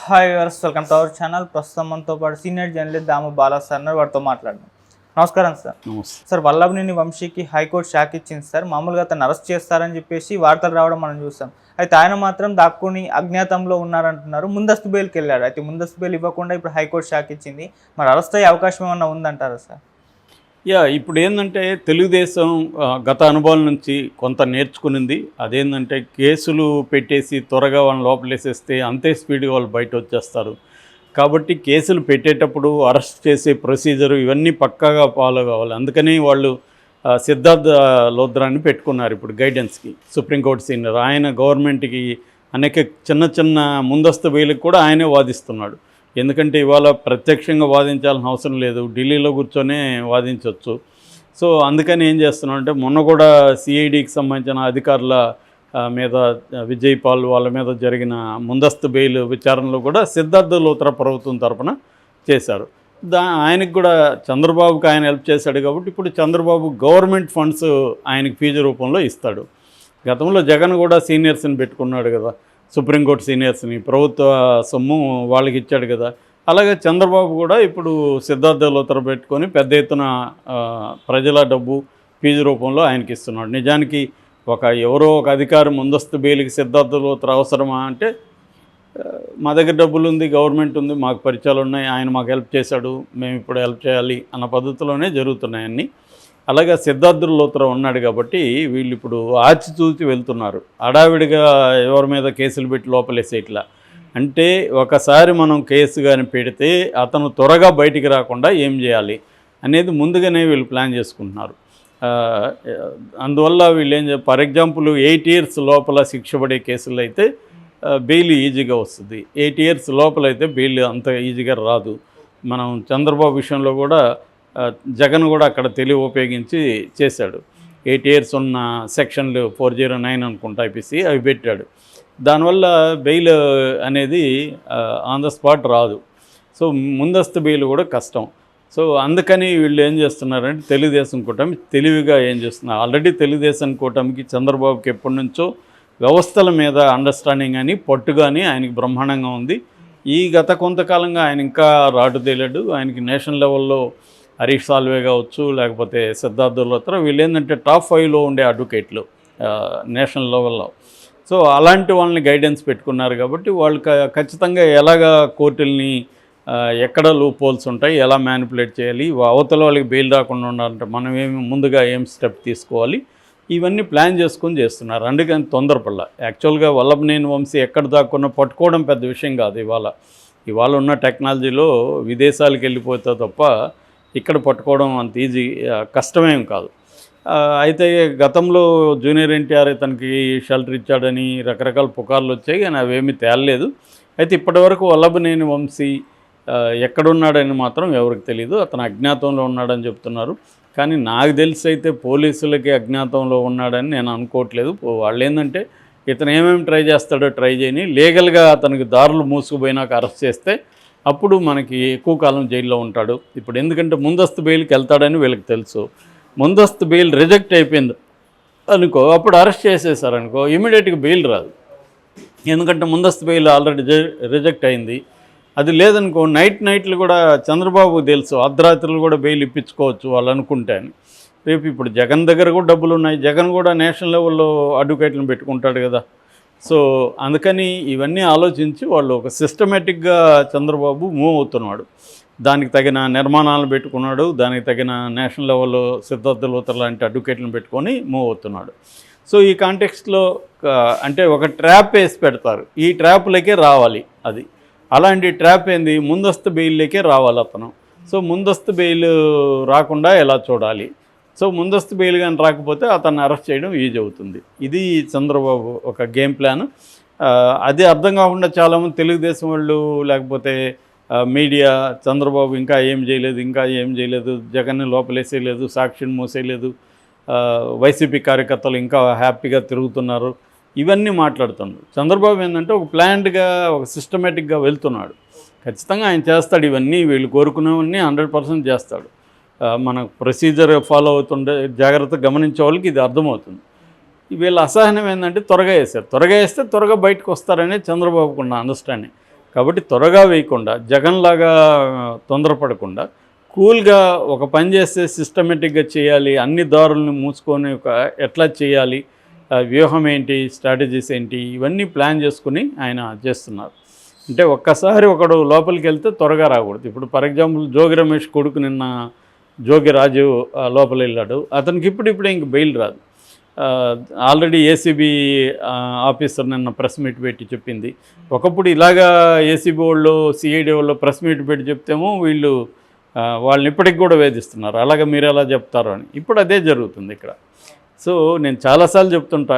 Hi viewers, welcome to our channel. ప్రస్తుతం మనతో పాటు సీనియర్ జర్నలిస్ట్ దాము బాలా సార్ ఉన్నారు. వారితో మాట్లాడదాం. నమస్కారం సార్. సార్, వల్లభనేని వంశీకి హైకోర్టు షాక్ ఇచ్చింది సార్. మామూలుగా అతను అరెస్ట్ చేస్తారని చెప్పేసి వార్తలు రావడం మనం చూసాం. అయితే ఆయన మాత్రం దాక్కుని అజ్ఞాతంలో ఉన్నారంటున్నారు. ముందస్తు బెయిల్కి వెళ్ళాడు. అయితే ముందస్తు బెయిల్ ఇవ్వకుండా ఇప్పుడు హైకోర్టు షాక్ ఇచ్చింది. మరి అరెస్ట్ అయ్యే అవకాశం ఏమన్నా ఉందంటారా సార్? ఇప్పుడు ఏంటంటే తెలుగుదేశం గత అనుభవం నుంచి కొంత నేర్చుకునింది. అదేంటంటే కేసులు పెట్టేసి త్వరగా వాళ్ళని లోపలేసేస్తే అంతే స్పీడ్గా వాళ్ళు బయట వచ్చేస్తారు. కాబట్టి కేసులు పెట్టేటప్పుడు అరెస్ట్ చేసే ప్రొసీజరు ఇవన్నీ పక్కాగా ఫాలో కావాలి. అందుకని వాళ్ళు సిద్ధార్థ లోద్రాని పెట్టుకున్నారు ఇప్పుడు గైడెన్స్కి, సుప్రీంకోర్టు సీనియర్. ఆయన గవర్నమెంట్కి అనేక చిన్న ముందస్తు బెయిల్కి కూడా ఆయనే వాదిస్తున్నాడు. ఎందుకంటే ఇవాళ ప్రత్యక్షంగా వాదించాల్సిన అవసరం లేదు, ఢిల్లీలో కూర్చొనే వాదించవచ్చు. సో అందుకని ఏం చేస్తున్నామంటే, మొన్న కూడా సిఐడికి సంబంధించిన అధికారుల మీద విజయ్ పాల్ వాళ్ళ మీద జరిగిన ముందస్తు బెయిల్ విచారణలో కూడా సిద్ధార్థ లోత్రా ప్రభుత్వం తరఫున చేశారు. ఆయనకు కూడా చంద్రబాబుకి ఆయన హెల్ప్ చేశాడు కాబట్టి ఇప్పుడు చంద్రబాబు గవర్నమెంట్ ఫండ్స్ ఆయనకి ఫీజు రూపంలో ఇస్తాడు. గతంలో జగన్ కూడా సీనియర్స్ని పెట్టుకున్నాడు కదా, సుప్రీంకోర్టు సీనియర్స్ని, ప్రభుత్వ సొమ్ము వాళ్ళకి ఇచ్చాడు కదా. అలాగే చంద్రబాబు కూడా ఇప్పుడు సిద్ధార్థ లోత్రా పెట్టుకొని పెద్ద ఎత్తున ప్రజల డబ్బు ఫీజు రూపంలో ఆయనకి ఇస్తున్నాడు. నిజానికి ఎవరో ఒక అధికారి ముందస్తు బెయిల్కి సిద్ధార్థ లోత్రా అవసరమా అంటే, మా దగ్గర డబ్బులు ఉంది, గవర్నమెంట్ ఉంది, మాకు పరిచయాలు ఉన్నాయి, ఆయన మాకు హెల్ప్ చేశాడు, మేము ఇప్పుడు హెల్ప్ చేయాలి అన్న పద్ధతిలోనే జరుగుతున్నాయన్నీ. అలాగే సిద్ధార్థ లోత్రా ఉన్నాడు కాబట్టి వీళ్ళు ఇప్పుడు ఆచితూచి వెళ్తున్నారు. హడావిడిగా ఎవరి మీద కేసులు పెట్టి లోపలేసే ఇట్లా అంటే, ఒకసారి మనం కేసు కానీ పెడితే అతను త్వరగా బయటికి రాకుండా ఏం చేయాలి అనేది ముందుగానే వీళ్ళు ప్లాన్ చేసుకుంటున్నారు. అందువల్ల వీళ్ళు ఫర్ ఎగ్జాంపుల్ 8 years లోపల శిక్ష పడే కేసులు అయితే బెయిల్ ఈజీగా వస్తుంది. 8 years లోపలైతే బెయిల్ అంత ఈజీగా రాదు. మనం చంద్రబాబు విషయంలో కూడా జగన్ కూడా అక్కడ తెలివి ఉపయోగించి చేశాడు. 8 years ఉన్న సెక్షన్లు 409 అనుకుంటా ఐపీసీ అవి పెట్టాడు. దానివల్ల బెయిల్ అనేది ఆన్ ద స్పాట్ రాదు. సో ముందస్తు బెయిల్ కూడా కష్టం. సో అందుకని వీళ్ళు ఏం చేస్తున్నారంటే, తెలుగుదేశం కూటమి తెలివిగా ఏం చేస్తున్నారు. ఆల్రెడీ తెలుగుదేశం కూటమికి చంద్రబాబుకి ఎప్పటి నుంచో వ్యవస్థల మీద అండర్స్టాండింగ్ అని పట్టు కానీ ఆయనకి బ్రహ్మాండంగా ఉంది. ఈ గత కొంతకాలంగా ఆయన ఇంకా రాటు తేలాడు. ఆయనకి నేషనల్ లెవెల్లో హరీష్ సాల్వే కావచ్చు, లేకపోతే సిద్ధార్థ లోత్రా, వీళ్ళు ఏంటంటే టాప్ 5లో ఉండే అడ్వకేట్లు నేషనల్ లెవెల్లో. సో అలాంటి వాళ్ళని గైడెన్స్ పెట్టుకున్నారు కాబట్టి వాళ్ళు ఖచ్చితంగా ఎలాగా కోర్టుల్ని ఎక్కడ లూప్ హోల్స్ ఉంటాయి, ఎలా మ్యానిపులేట్ చేయాలి, అవతల వాళ్ళకి బెయిల్ రాకుండా ఉండాలంటే మనం ముందుగా ఏం స్టెప్ తీసుకోవాలి, ఇవన్నీ ప్లాన్ చేసుకొని చేస్తున్నారు. అందుకని తొందరపడలా. యాక్చువల్గా వల్లభనేని వంశీ ఎక్కడ దాక్కున్నా పట్టుకోవడం పెద్ద విషయం కాదు. ఇవాళ ఉన్న టెక్నాలజీలో విదేశాలకు వెళ్ళిపోతే తప్ప ఇక్కడ పట్టుకోవడం అంత ఈజీ కష్టమేం కాదు. అయితే గతంలో జూనియర్ ఎన్టీఆర్ తనకి షెల్టర్ ఇచ్చాడని రకరకాల పుకార్లు వచ్చాయి, కానీ అవేమీ తేలలేదు. అయితే ఇప్పటివరకు వల్లభనేని వంశీ ఎక్కడున్నాడని మాత్రం ఎవరికి తెలియదు. అతను అజ్ఞాతంలో ఉన్నాడని చెప్తున్నారు. కానీ నాకు తెలిసి అయితే పోలీసులకి అజ్ఞాతంలో ఉన్నాడని నేను అనుకోవట్లేదు. వాళ్ళు ఏంటంటే, ఇతను ఏమేమి ట్రై చేస్తాడో ట్రై చేయని, లీగల్గా అతనికి దారులు మూసుకుపోయినాక అరెస్ట్ చేస్తే అప్పుడు మనకి ఎక్కువ కాలం జైల్లో ఉంటాడు. ఇప్పుడు ఎందుకంటే ముందస్తు బెయిల్కి వెళ్తాడని వీళ్ళకి తెలుసు. ముందస్తు బెయిల్ రిజెక్ట్ అయిపోయింది అనుకో, అప్పుడు అరెస్ట్ చేసేసారనుకో, ఇమీడియట్గా బెయిల్ రాదు. ఎందుకంటే ముందస్తు బెయిల్ ఆల్రెడీ రిజెక్ట్ అయింది. అది లేదనుకో, నైట్లు కూడా చంద్రబాబు తెలుసు, అర్ధరాత్రులు కూడా బెయిల్ ఇప్పించుకోవచ్చు వాళ్ళు అనుకుంటే అని. రేపు ఇప్పుడు జగన్ దగ్గర కూడా డబ్బులు ఉన్నాయి, జగన్ కూడా నేషనల్ లెవెల్లో అడ్వకేట్లను పెట్టుకుంటాడు కదా. సో అందుకని ఇవన్నీ ఆలోచించి వాళ్ళు ఒక సిస్టమేటిక్గా చంద్రబాబు మూవ్ అవుతున్నాడు. దానికి తగిన నిర్మాణాలను పెట్టుకున్నాడు, దానికి తగిన నేషనల్ లెవెల్లో సిద్ధార్థ లోత్రా లాంటి అడ్వకేట్లను పెట్టుకొని మూవ్ అవుతున్నాడు. సో ఈ కాంటెక్స్ట్లో అంటే ఒక ట్రాప్ వేసి పెడతారు, ఈ ట్రాప్లకే రావాలి. అది అలాంటి ట్రాప్ ఏంది, ముందస్తు బెయిల్లోకే రావాలి అతను. సో ముందస్తు బెయిల్ రాకుండా ఎలా చూడాలి. సో ముందస్తు బెయిల్ కానీ రాకపోతే అతన్ని అరెస్ట్ చేయడం ఈజీ అవుతుంది. ఇది చంద్రబాబు ఒక గేమ్ ప్లాన్. అది అర్థం కాకుండా చాలామంది తెలుగుదేశం వాళ్ళు, లేకపోతే మీడియా, చంద్రబాబు ఇంకా ఏం చేయలేదు, జగన్ని లోపలేసేయలేదు, సాక్షిని మూసేయలేదు, వైసీపీ కార్యకర్తలు ఇంకా హ్యాపీగా తిరుగుతున్నారు, ఇవన్నీ మాట్లాడుతున్నారు. చంద్రబాబు ఏంటంటే ఒక ప్లాన్డ్గా, ఒక సిస్టమేటిక్గా వెళ్తున్నాడు. ఖచ్చితంగా ఆయన చేస్తాడు. ఇవన్నీ వీళ్ళు కోరుకునేవన్నీ 100% చేస్తాడు. మన ప్రొసీజర్ ఫాలో అవుతుండే జాగ్రత్తగా గమనించే వాళ్ళకి ఇది అర్థమవుతుంది. వీళ్ళ అసహనం ఏంటంటే త్వరగా వేస్తే త్వరగా బయటకు వస్తారనే చంద్రబాబుకున్న అండర్స్టాండింగ్. కాబట్టి త్వరగా వేయకుండా జగన్లాగా తొందరపడకుండా కూల్గా ఒక పని చేస్తే సిస్టమేటిక్గా చేయాలి, అన్ని దారులను మూసుకొని ఎట్లా చేయాలి, వ్యూహం ఏంటి, స్ట్రాటజీస్ ఏంటి, ఇవన్నీ ప్లాన్ చేసుకుని ఆయన చేస్తున్నారు. అంటే ఒక్కసారి ఒకడు లోపలికి వెళ్తే త్వరగా రాకూడదు. ఇప్పుడు ఫర్ ఎగ్జాంపుల్ జోగి రమేష్ కొడుకు నిన్న జోగి రాజు లోపల వెళ్ళాడు, అతనికి ఇప్పుడిప్పుడే ఇంక బెయిల్ రాదు. ఆల్రెడీ ఏసీబీ ఆఫీసర్ నిన్న ప్రెస్ మీట్ పెట్టి చెప్పింది. ఒకప్పుడు ఇలాగా ఏసీబీ వాళ్ళు సిఐడి వాళ్ళు ప్రెస్ మీట్ పెట్టి చెప్తేమో వీళ్ళు వాళ్ళని ఇప్పటికి కూడా వేధిస్తున్నారు, అలాగే మీరు ఎలా చెప్తారు అని. ఇప్పుడు అదే జరుగుతుంది ఇక్కడ. సో నేను చాలాసార్లు చెప్తుంటా,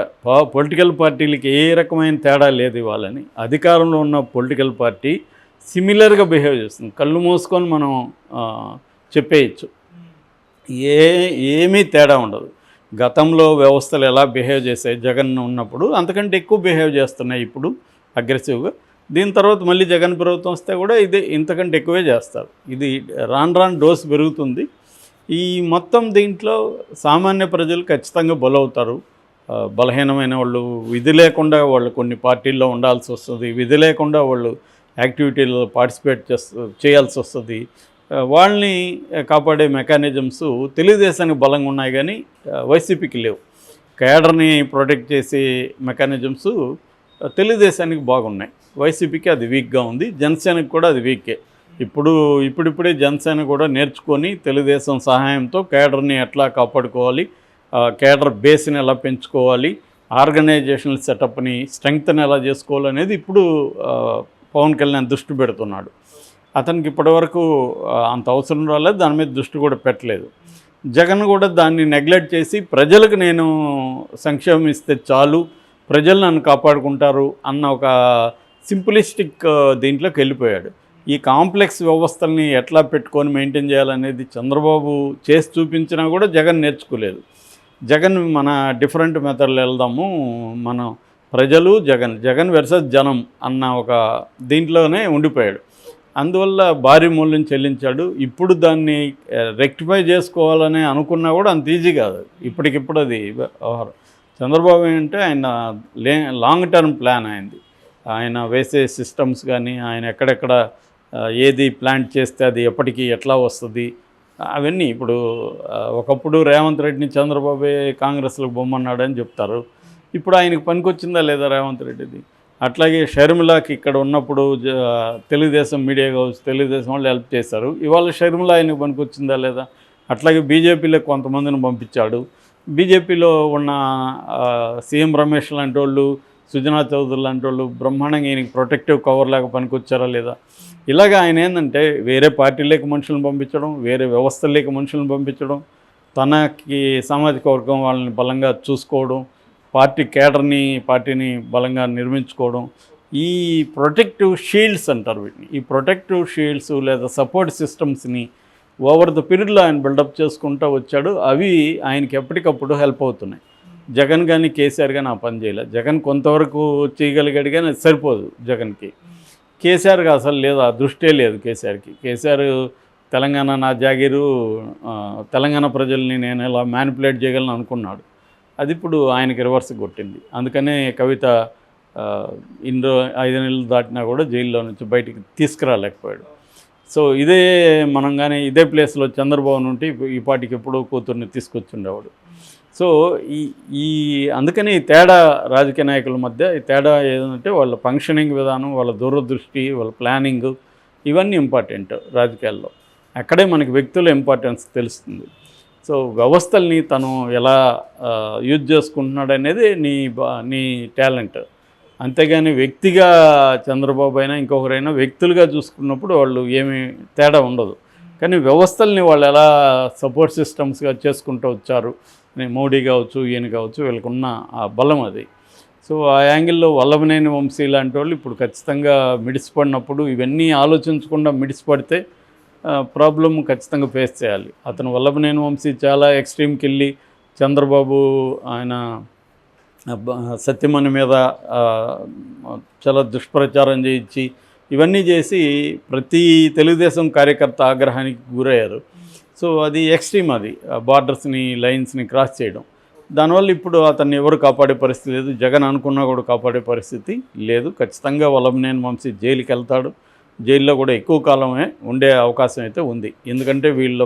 పొలిటికల్ పార్టీలకి ఏ రకమైన తేడా లేదు ఇవ్వాలని. అధికారంలో ఉన్న పొలిటికల్ పార్టీ సిమిలర్గా బిహేవ్ చేస్తుంది, కళ్ళు మూసుకొని మనం చెప్పేయచ్చు, ఏమీ తేడా ఉండదు. గతంలో వ్యవస్థలు ఎలా బిహేవ్ చేసాయి జగన్ ఉన్నప్పుడు, అంతకంటే ఎక్కువ బిహేవ్ చేస్తున్నాయి ఇప్పుడు అగ్రెసివ్గా. దీని తర్వాత మళ్ళీ జగన్ ప్రభుత్వం వస్తే కూడా ఇది ఇంతకంటే ఎక్కువే చేస్తారు. ఇది రాను డోస్ పెరుగుతుంది. ఈ మొత్తం దీంట్లో సామాన్య ప్రజలు ఖచ్చితంగా బలవుతారు. బలహీనమైన వాళ్ళు విధి లేకుండా వాళ్ళు కొన్ని పార్టీల్లో ఉండాల్సి వస్తుంది, విధి లేకుండా వాళ్ళు యాక్టివిటీలో పార్టిసిపేట్ చేయాల్సి వస్తుంది. వాళ్ళని కాపాడే మెకానిజమ్స్ తెలుగుదేశానికి బలంగా ఉన్నాయి కానీ వైసీపీకి లేవు. కేడర్ని ప్రొటెక్ట్ చేసే మెకానిజమ్స్ తెలుగుదేశానికి బాగున్నాయి, వైసీపీకి అది వీక్గా ఉంది. జనసేనకి కూడా అది వీకే. ఇప్పుడిప్పుడే జనసేన కూడా నేర్చుకొని తెలుగుదేశం సహాయంతో కేడర్ని ఎట్లా కాపాడుకోవాలి, కేడర్ బేస్ని ఎలా పెంచుకోవాలి, ఆర్గనైజేషనల్ సెటప్ని స్ట్రెంగ్త్ని ఎలా చేసుకోవాలనేది ఇప్పుడు పవన్ కళ్యాణ్ దృష్టి పెడుతున్నాడు. అతనికి ఇప్పటివరకు అంత అవసరం రాలేదు, దాని మీద దృష్టి కూడా పెట్టలేదు. జగన్ కూడా దాన్ని నెగ్లెక్ట్ చేసి ప్రజలకు నేను సంక్షేమం ఇస్తే చాలు, ప్రజలు నన్ను కాపాడుకుంటారు అన్న ఒక సింపులిస్టిక్ దీంట్లోకి వెళ్ళిపోయాడు. ఈ కాంప్లెక్స్ వ్యవస్థల్ని ఎట్లా పెట్టుకొని మెయింటైన్ చేయాలనేది చంద్రబాబు చేసి చూపించినా కూడా జగన్ నేర్చుకోలేదు. జగన్ మన డిఫరెంట్ మెథడ్లో వెళ్దాము, మనం ప్రజలు జగన్ వెర్సెస్ జనం అన్న ఒక దీంట్లోనే ఉండిపోయాడు. అందువల్ల భారీ మూల్యం చెల్లించాడు. ఇప్పుడు దాన్ని రెక్టిఫై చేసుకోవాలని అనుకున్నా కూడా అంత ఈజీ కాదు. ఇప్పటికిప్పుడు అది వ్యవహారం. చంద్రబాబు అంటే ఆయన లాంగ్ టర్మ్ ప్లాన్ అయింది. ఆయన వేసే సిస్టమ్స్ కానీ, ఆయన ఎక్కడెక్కడ ఏది ప్లాంట్ చేస్తే అది ఎప్పటికీ ఎట్లా వస్తుంది అవన్నీ. ఇప్పుడు ఒకప్పుడు రేవంత్ రెడ్డిని చంద్రబాబు కాంగ్రెస్లకు బొమ్మన్నాడని చెప్తారు. ఇప్పుడు ఆయనకు పనికొచ్చిందా లేదా రేవంత్ రెడ్డిది? అట్లాగే షర్మిలాకి ఇక్కడ ఉన్నప్పుడు తెలుగుదేశం మీడియా కావచ్చు, తెలుగుదేశం వాళ్ళు హెల్ప్ చేశారు. ఇవాళ షర్మిల ఆయనకు పనికొచ్చిందా లేదా? అట్లాగే బీజేపీలో కొంతమందిని పంపించాడు. బీజేపీలో ఉన్న సీఎం రమేష్ లాంటి వాళ్ళు, సుజనా చౌదరి లాంటి వాళ్ళు బ్రహ్మాండంగా ఈయనకి ప్రొటెక్టివ్ కవర్ లాగా పనికొచ్చారా లేదా? ఇలాగ ఆయన ఏంటంటే వేరే పార్టీలేక మనుషులను పంపించడం, వేరే వ్యవస్థలేక మనుషులను పంపించడం, తనకి సామాజిక వర్గం వాళ్ళని బలంగా చూసుకోవడం, పార్టీ కేడర్ని పార్టీని బలంగా నిర్మించుకోవడం, ఈ ప్రొటెక్టివ్ షీల్డ్స్ అంటారు వీటిని. ఈ ప్రొటెక్టివ్ షీల్డ్స్ లేదా సపోర్ట్ సిస్టమ్స్ని ఓవర్ ద పీరియడ్లో ఆయన బిల్డప్ చేసుకుంటూ వచ్చాడు. అవి ఆయనకి ఎప్పటికప్పుడు హెల్ప్ అవుతున్నాయి. జగన్ కానీ కేసీఆర్ కానీ ఆ పని చేయలేదు. జగన్ కొంతవరకు చేయగలిగాడు కానీ అది సరిపోదు జగన్కి. కేసీఆర్కి అసలు లేదు, ఆ దృష్టే లేదు కేసీఆర్కి. కేసీఆర్ తెలంగాణ నా జాగీరు, తెలంగాణ ప్రజల్ని నేను ఇలా మ్యానిపులేట్ చేయగలను అనుకున్నాడు. అది ఇప్పుడు ఆయనకి రివర్స్ కొట్టింది. అందుకనే కవిత 5 నెలలు దాటినా కూడా జైల్లో నుంచి బయటికి తీసుకురాలేకపోయాడు. సో ఇదే మనం కానీ ఇదే ప్లేస్లో చంద్రబాబు నుండి ఈ పార్టీకి ఎప్పుడూ కూతుర్ని తీసుకొచ్చుండేవాడు. సో ఈ అందుకని ఈ తేడా రాజకీయ నాయకుల మధ్య ఈ తేడా ఏదంటే వాళ్ళ ఫంక్షనింగ్ విధానం, వాళ్ళ దూరదృష్టి, వాళ్ళ ప్లానింగ్, ఇవన్నీ ఇంపార్టెంట్ రాజకీయాల్లో. అక్కడే మనకి వ్యక్తుల ఇంపార్టెన్స్ తెలుస్తుంది. సో వ్యవస్థల్ని తను ఎలా యూజ్ చేసుకుంటున్నాడు అనేది నీ టాలెంట్. అంతేగాని వ్యక్తిగా చంద్రబాబు అయినా ఇంకొకరైనా వ్యక్తులుగా చూసుకున్నప్పుడు వాళ్ళు ఏమీ తేడా ఉండదు. కానీ వ్యవస్థల్ని వాళ్ళు ఎలా సపోర్ట్ సిస్టమ్స్గా చేసుకుంటూ వచ్చారు, మోడీ కావచ్చు, ఈయన కావచ్చు, వీళ్ళకున్న ఆ బలం అది. సో ఆ యాంగిల్లో వల్లభనేని వంశీ లాంటి వాళ్ళు ఇప్పుడు ఖచ్చితంగా మిడిసిపడినప్పుడు ఇవన్నీ ఆలోచించకుండా మిడిసిపడితే ప్రాబ్లం ఖచ్చితంగా ఫేస్ చేయాలి. అతను వల్లభనేని వంశీ చాలా ఎక్స్ట్రీమ్కి వెళ్ళి చంద్రబాబు ఆయన సత్యమణి మీద చాలా దుష్ప్రచారం చేయించి ఇవన్నీ చేసి ప్రతి తెలుగుదేశం కార్యకర్త ఆగ్రహానికి గురయ్యారు. సో అది ఎక్స్ట్రీమ్, అది బార్డర్స్ని లైన్స్ని క్రాస్ చేయడం. దానివల్ల ఇప్పుడు అతన్ని ఎవరు కాపాడే పరిస్థితి లేదు. జగన్ అనుకున్నా కూడా కాపాడే పరిస్థితి లేదు. ఖచ్చితంగా వల్లభనేని వంశీ జైలుకి వెళ్తాడు. జైల్లో కూడా ఎక్కువ కాలమే ఉండే అవకాశం అయితే ఉంది. ఎందుకంటే వీళ్ళ